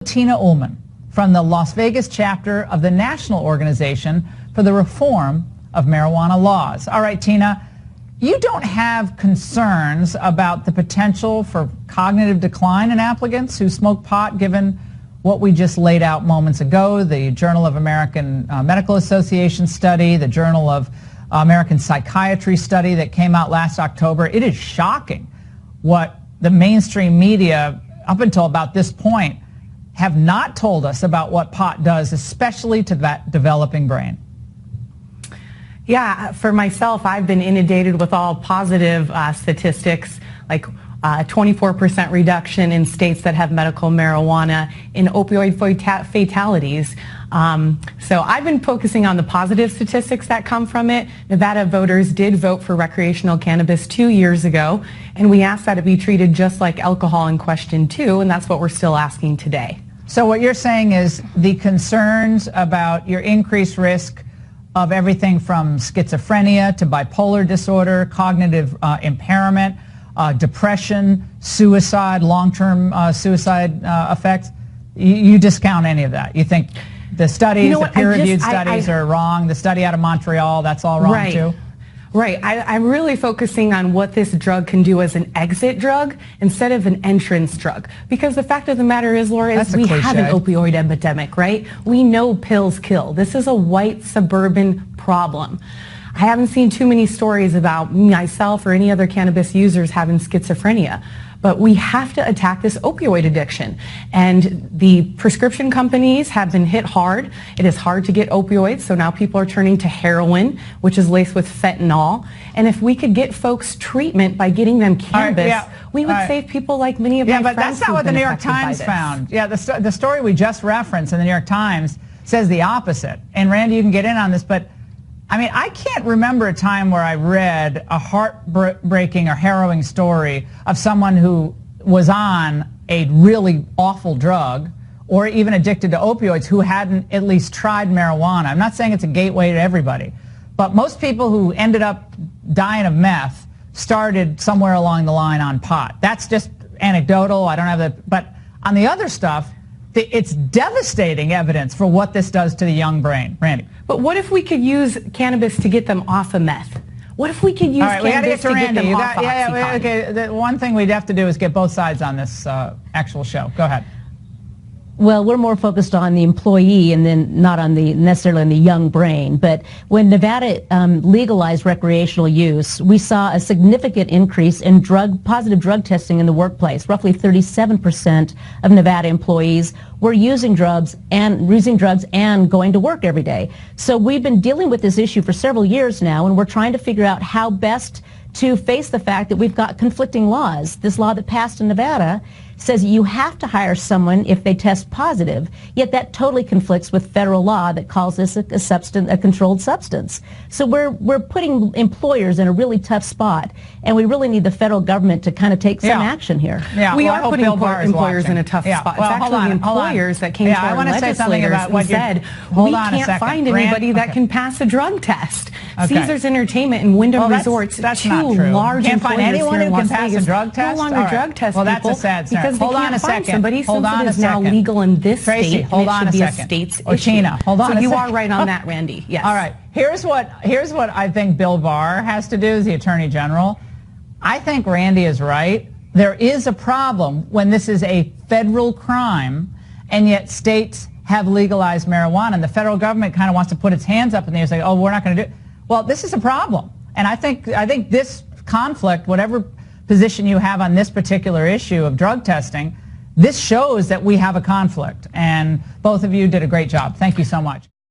Tina Ulman from the Las Vegas chapter of the National Organization for the Reform of Marijuana Laws. All right, Tina, you don't have concerns about the potential for cognitive decline in applicants who smoke pot, given what we just laid out moments ago, the Journal of American Medical Association study, the Journal of American Psychiatry study that came out last October. It is shocking what the mainstream media, up until about this point, have not told us about what pot does, especially to that developing brain. Yeah, for myself, I've been inundated with all positive statistics, like 24% reduction in states that have medical marijuana, in opioid fatalities. So I've been focusing on the positive statistics that come from it. Nevada voters did vote for recreational cannabis 2 years ago, and we asked that it be treated just like alcohol in question 2, and that's what we're still asking today. So what you're saying is the concerns about your increased risk of everything from schizophrenia to bipolar disorder, cognitive impairment, depression, suicide, long-term suicide effects, you discount any of that? You think the studies, the peer-reviewed studies are wrong, the study out of Montreal, that's all wrong too? Right. I'm really focusing on what this drug can do as an exit drug instead of an entrance drug. Because the fact of the matter is, Laura, is we have an opioid epidemic, right? We know pills kill. This is a white suburban problem. I haven't seen too many stories about myself or any other cannabis users having schizophrenia. But we have to attack this opioid addiction. And the prescription companies have been hit hard. It is hard to get opioids, so now people are turning to heroin, which is laced with fentanyl. And if we could get folks treatment by getting them cannabis, we would save people like many of my friends. Yeah, but that's not what the New York Times found. Yeah, the story we just referenced in the New York Times says the opposite. And Randy, you can get in on this, but I mean, I can't remember a time where I read a heartbreaking or harrowing story of someone who was on a really awful drug or even addicted to opioids who hadn't at least tried marijuana. I'm not saying it's a gateway to everybody, but most people who ended up dying of meth started somewhere along the line on pot. That's just anecdotal. I don't have that. But on the other stuff, it's devastating evidence for what this does to the young brain. Randy. But what if we could use cannabis to get them off of meth? What if we could use cannabis to get them off Oxycontin? Okay, the one thing we'd have to do is get both sides on this actual show. Go ahead. Well, we're more focused on the employee and then not on necessarily on the young brain. But when Nevada legalized recreational use, we saw a significant increase in positive drug testing in the workplace. Roughly 37% of Nevada employees were using drugs and going to work every day. So we've been dealing with this issue for several years now, and we're trying to figure out how best to face the fact that we've got conflicting laws. This law that passed in Nevada says you have to hire someone if they test positive, yet that totally conflicts with federal law that calls this a controlled substance. So we're putting employers in a really tough spot, and we really need the federal government to kind of take some action here. Yeah, we are putting employers in a tough spot. Well, it's actually the employers that came to our legislators and said, we can't find anybody that can pass a drug test. Caesars Entertainment and Wyndham Resorts, two large employers here in Las Vegas, no longer drug test people. That's a sad start. Because they can't find somebody since it is now legal in this state, and it should be a state's issue. Tina, hold on a second. So you are right on that, Randy. Yes. All right. Here's what I think Bill Barr has to do as the Attorney General. I think Randy is right. There is a problem when this is a federal crime, and yet states have legalized marijuana, and the federal government kind of wants to put its hands up in the air and say, oh, we're not going to do it. Well, this is a problem. And I think this conflict, whatever position you have on this particular issue of drug testing, this shows that we have a conflict. And both of you did a great job. Thank you so much.